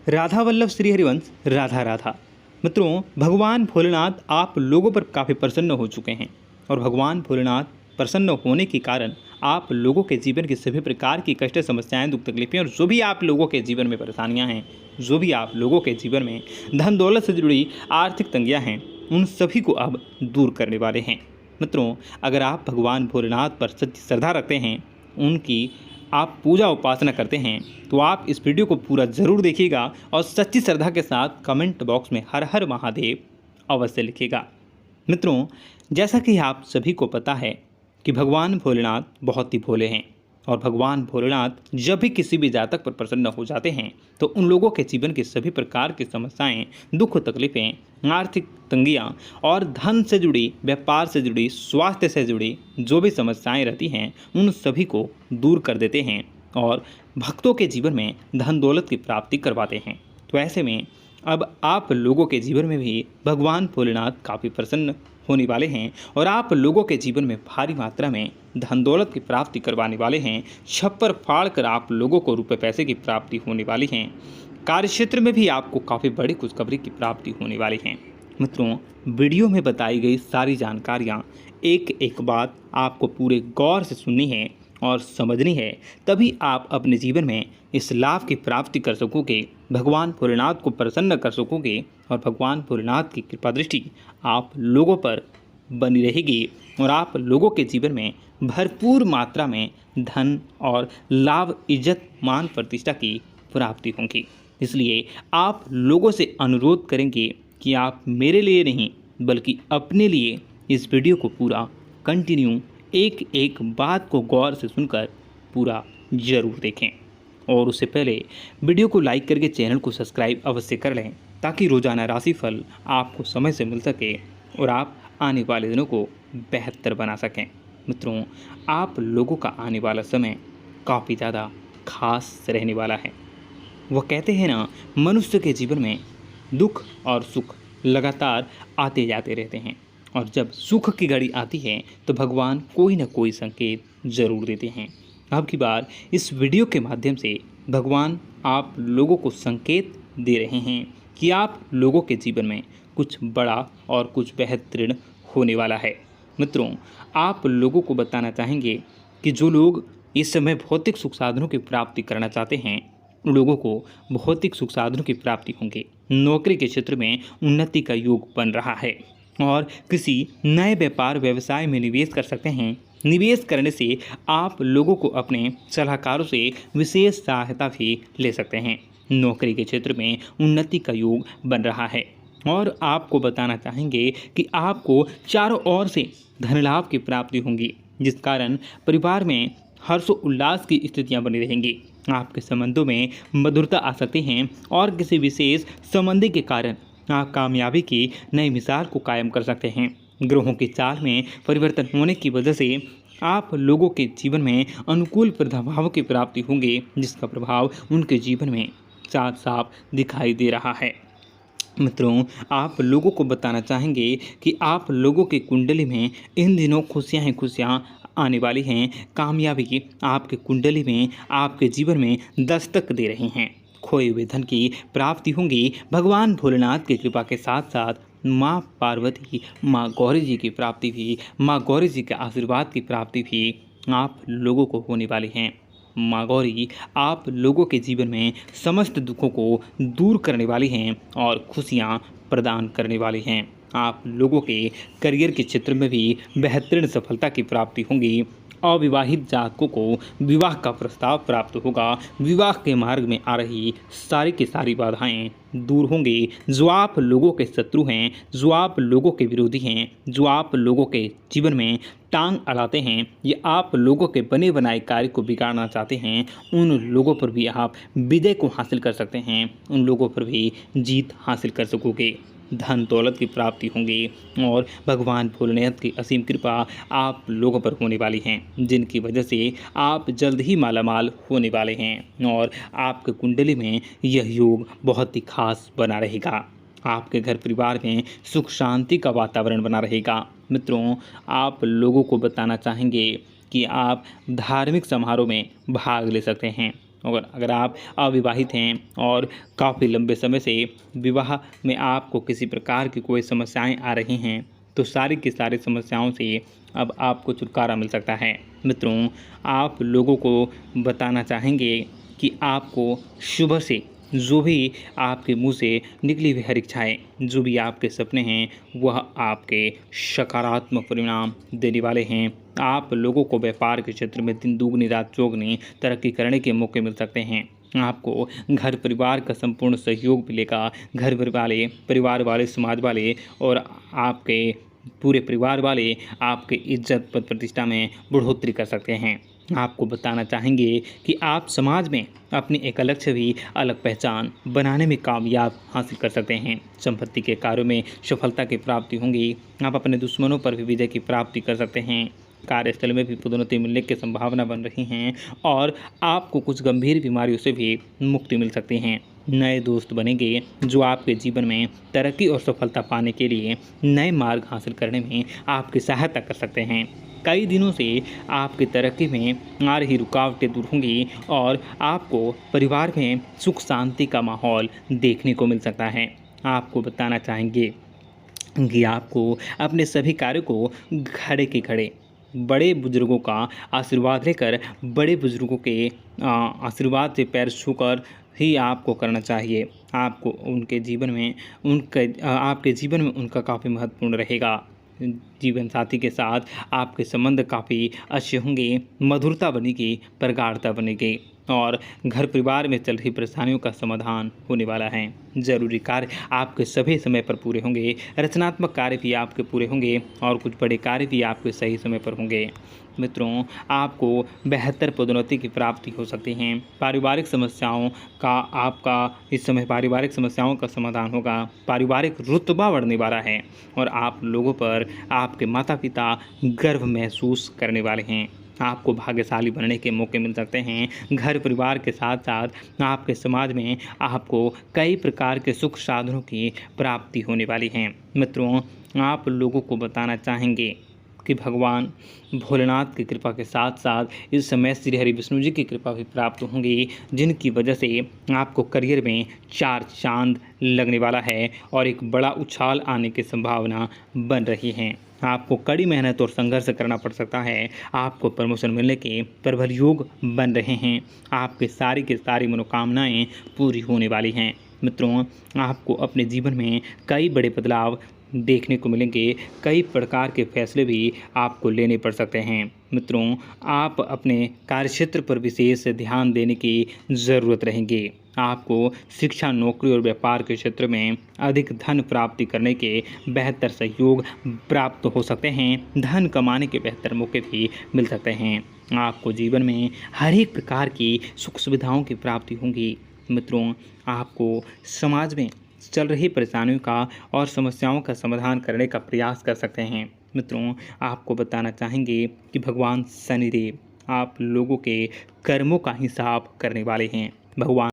राधा वल्लभ श्री हरिवंश राधा राधा। मित्रों, भगवान भोलेनाथ आप लोगों पर काफ़ी प्रसन्न हो चुके हैं और भगवान भोलेनाथ प्रसन्न होने के कारण आप लोगों के जीवन की सभी प्रकार की कष्ट, समस्याएं, दुख, तकलीफें और जो भी आप लोगों के जीवन में परेशानियां हैं, जो भी आप लोगों के जीवन में धन दौलत से जुड़ी आर्थिक तंगियां हैं, उन सभी को अब दूर करने वाले हैं। मित्रों, अगर आप भगवान भोलेनाथ पर सच्ची श्रद्धा रखते हैं, उनकी आप पूजा उपासना करते हैं, तो आप इस वीडियो को पूरा ज़रूर देखिएगा और सच्ची श्रद्धा के साथ कमेंट बॉक्स में हर हर महादेव अवश्य लिखिएगा। मित्रों, जैसा कि आप सभी को पता है कि भगवान भोलेनाथ बहुत ही भोले हैं और भगवान भोलेनाथ जब भी किसी भी जातक पर प्रसन्न हो जाते हैं तो उन लोगों के जीवन की सभी प्रकार की समस्याएं, दुख, तकलीफ़ें, आर्थिक तंगियां और धन से जुड़ी, व्यापार से जुड़ी, स्वास्थ्य से जुड़ी जो भी समस्याएं रहती हैं, उन सभी को दूर कर देते हैं और भक्तों के जीवन में धन दौलत की प्राप्ति करवाते हैं। तो ऐसे में अब आप लोगों के जीवन में भी भगवान भोलेनाथ काफ़ी प्रसन्न होने वाले हैं और आप लोगों के जीवन में भारी मात्रा में धन दौलत की प्राप्ति करवाने वाले हैं। छप्पर फाड़ कर आप लोगों को रुपए पैसे की प्राप्ति होने वाली हैं। कार्यक्षेत्र में भी आपको काफ़ी बड़ी खुशखबरी की प्राप्ति होने वाली हैं। मित्रों, वीडियो में बताई गई सारी जानकारियाँ एक एक बात आपको पूरे गौर से सुननी है और समझनी है, तभी आप अपने जीवन में इस लाभ की प्राप्ति कर सकोगे, भगवान भोलेनाथ को प्रसन्न कर सकोगे और भगवान भोलेनाथ की कृपा दृष्टि आप लोगों पर बनी रहेगी और आप लोगों के जीवन में भरपूर मात्रा में धन और लाभ, इज्जत, मान, प्रतिष्ठा की प्राप्ति होगी। इसलिए आप लोगों से अनुरोध करेंगे कि आप मेरे लिए नहीं बल्कि अपने लिए इस वीडियो को पूरा कंटिन्यू एक एक बात को गौर से सुनकर पूरा ज़रूर देखें और उससे पहले वीडियो को लाइक करके चैनल को सब्सक्राइब अवश्य कर लें ताकि रोज़ाना राशिफल आपको समय से मिल सके और आप आने वाले दिनों को बेहतर बना सकें। मित्रों, आप लोगों का आने वाला समय काफ़ी ज़्यादा खास रहने वाला है। वो कहते हैं ना, मनुष्य के जीवन में दुख और सुख लगातार आते जाते रहते हैं और जब सुख की घड़ी आती है तो भगवान कोई ना कोई संकेत ज़रूर देते हैं। अब की बार इस वीडियो के माध्यम से भगवान आप लोगों को संकेत दे रहे हैं कि आप लोगों के जीवन में कुछ बड़ा और कुछ बेहतरीन होने वाला है। मित्रों, आप लोगों को बताना चाहेंगे कि जो लोग इस समय भौतिक सुख साधनों की प्राप्ति करना चाहते हैं, उन लोगों को भौतिक सुख साधनों की प्राप्ति होंगे। नौकरी के क्षेत्र में उन्नति का योग बन रहा है और किसी नए व्यापार व्यवसाय में निवेश कर सकते हैं। निवेश करने से आप लोगों को अपने सलाहकारों से विशेष सहायता भी ले सकते हैं। नौकरी के क्षेत्र में उन्नति का योग बन रहा है और आपको बताना चाहेंगे कि आपको चारों ओर से धन लाभ की प्राप्ति होगी, जिस कारण परिवार में हर्षोल्लास की स्थितियां बनी रहेंगी। आपके संबंधों में मधुरता आ सकती हैं और किसी विशेष संबंधी के कारण आप कामयाबी की नई मिसाल को कायम कर सकते हैं। ग्रहों की चाल में परिवर्तन होने की वजह से आप लोगों के जीवन में अनुकूल प्रभाव की प्राप्ति होंगे, जिसका प्रभाव उनके जीवन में साफ साफ दिखाई दे रहा है। मित्रों, आप लोगों को बताना चाहेंगे कि आप लोगों की कुंडली में इन दिनों खुशियाँ ही खुशियाँ आने वाली हैं। कामयाबी आपके कुंडली में, आपके जीवन में दस्तक दे रही हैं। खोए हुए धन की प्राप्ति होंगी। भगवान भोलेनाथ की कृपा के साथ साथ माँ पार्वती, माँ गौरी जी की प्राप्ति भी, माँ गौरी जी के आशीर्वाद की प्राप्ति भी आप लोगों को होने वाली हैं। माँ गौरी आप लोगों के जीवन में समस्त दुखों को दूर करने वाली हैं और खुशियाँ प्रदान करने वाली हैं। आप लोगों के करियर के क्षेत्र में भी बेहतरीन सफलता की प्राप्ति होंगी। अविवाहित जातकों को विवाह का प्रस्ताव प्राप्त होगा। विवाह के मार्ग में आ रही सारी की सारी बाधाएं दूर होंगी। जो आप लोगों के शत्रु हैं, जो आप लोगों के विरोधी हैं, जो आप लोगों के जीवन में टांग अड़ाते हैं, ये आप लोगों के बने बनाए कार्य को बिगाड़ना चाहते हैं, उन लोगों पर भी आप विजय को हासिल कर सकते हैं। उन लोगों पर भी जीत हासिल कर सकोगे। धन दौलत की प्राप्ति होंगी और भगवान भोलेनाथ की असीम कृपा आप लोगों पर होने वाली हैं, जिनकी वजह से आप जल्द ही मालामाल होने वाले हैं और आपके कुंडली में यह योग बहुत ही खास बना रहेगा। आपके घर परिवार में सुख शांति का वातावरण बना रहेगा। मित्रों, आप लोगों को बताना चाहेंगे कि आप धार्मिक समारोह में भाग ले सकते हैं और अगर आप अविवाहित हैं और काफ़ी लंबे समय से विवाह में आपको किसी प्रकार की कोई समस्याएं आ रही हैं, तो सारी की सारी समस्याओं से अब आपको छुटकारा मिल सकता है। मित्रों, आप लोगों को बताना चाहेंगे कि आपको सुबह से जो भी आपके मुंह से निकली हुई हर इच्छाएँ, जो भी आपके सपने हैं, वह आपके सकारात्मक परिणाम देने वाले हैं। आप लोगों को व्यापार के क्षेत्र में दिन दुगनी रात चौगनी तरक्की करने के मौके मिल सकते हैं। आपको घर परिवार का संपूर्ण सहयोग मिलेगा। घर परिवार वाले, समाज वाले और आपके पूरे परिवार वाले आपके इज्जत पद प्रतिष्ठा में बढ़ोतरी कर सकते हैं। आपको बताना चाहेंगे कि आप समाज में अपनी एक अलग छवि, अलग पहचान बनाने में कामयाब हासिल कर सकते हैं। संपत्ति के कार्यों में सफलता की प्राप्ति होंगी। आप अपने दुश्मनों पर भी विजय की प्राप्ति कर सकते हैं। कार्यस्थल में भी पदोन्नति मिलने की संभावना बन रही हैं और आपको कुछ गंभीर बीमारियों से भी मुक्ति मिल सकती हैं। नए दोस्त बनेंगे जो आपके जीवन में तरक्की और सफलता पाने के लिए नए मार्ग हासिल करने में आपकी सहायता कर सकते हैं। कई दिनों से आपकी तरक्की में आ रही रुकावटें दूर होंगी और आपको परिवार में सुख शांति का माहौल देखने को मिल सकता है। आपको बताना चाहेंगे कि आपको अपने सभी कार्यों को खड़े के खड़े बड़े बुजुर्गों का आशीर्वाद लेकर, बड़े बुजुर्गों के आशीर्वाद से पैर छूकर ही आपको करना चाहिए। आपको उनके जीवन में आपके जीवन में उनका काफ़ी महत्वपूर्ण रहेगा। जीवन साथी के साथ आपके संबंध काफ़ी अच्छे होंगे, मधुरता बनेगी, प्रगाढ़ता बनेगी और घर परिवार में चल रही परेशानियों का समाधान होने वाला है। जरूरी कार्य आपके सभी समय पर पूरे होंगे। रचनात्मक कार्य भी आपके पूरे होंगे और कुछ बड़े कार्य भी आपके सही समय पर होंगे। मित्रों, आपको बेहतर पदोन्नति की प्राप्ति हो सकती है। पारिवारिक समस्याओं का समाधान होगा। पारिवारिक रुतबा बढ़ने वाला है और आप लोगों पर आपके माता पिता गर्व महसूस करने वाले हैं। आपको भाग्यशाली बनने के मौके मिल सकते हैं। घर परिवार के साथ साथ आपके समाज में आपको कई प्रकार के सुख साधनों की प्राप्ति होने वाली है। मित्रों, आप लोगों को बताना चाहेंगे कि भगवान भोलेनाथ की कृपा के साथ साथ इस समय श्री हरि विष्णु जी की कृपा भी प्राप्त होंगी, जिनकी वजह से आपको करियर में 4 चांद लगने वाला है और एक बड़ा उछाल आने की संभावना बन रही है। आपको कड़ी मेहनत और संघर्ष करना पड़ सकता है। आपको प्रमोशन मिलने के प्रबल योग बन रहे हैं। आपकी सारी की सारी मनोकामनाएं पूरी होने वाली हैं। मित्रों, आपको अपने जीवन में कई बड़े बदलाव देखने को मिलेंगे। कई प्रकार के फैसले भी आपको लेने पड़ सकते हैं। मित्रों, आप अपने कार्यक्षेत्र पर विशेष ध्यान देने की ज़रूरत रहेगी। आपको शिक्षा, नौकरी और व्यापार के क्षेत्र में अधिक धन प्राप्ति करने के बेहतर सहयोग प्राप्त हो सकते हैं। धन कमाने के बेहतर मौके भी मिल सकते हैं। आपको जीवन में हर एक प्रकार की सुख सुविधाओं की प्राप्ति होगी। मित्रों, आपको समाज में चल रही परेशानियों का और समस्याओं का समाधान करने का प्रयास कर सकते हैं। मित्रों, आपको बताना चाहेंगे कि भगवान शनिदेव आप लोगों के कर्मों का हिसाब करने वाले हैं। भगवान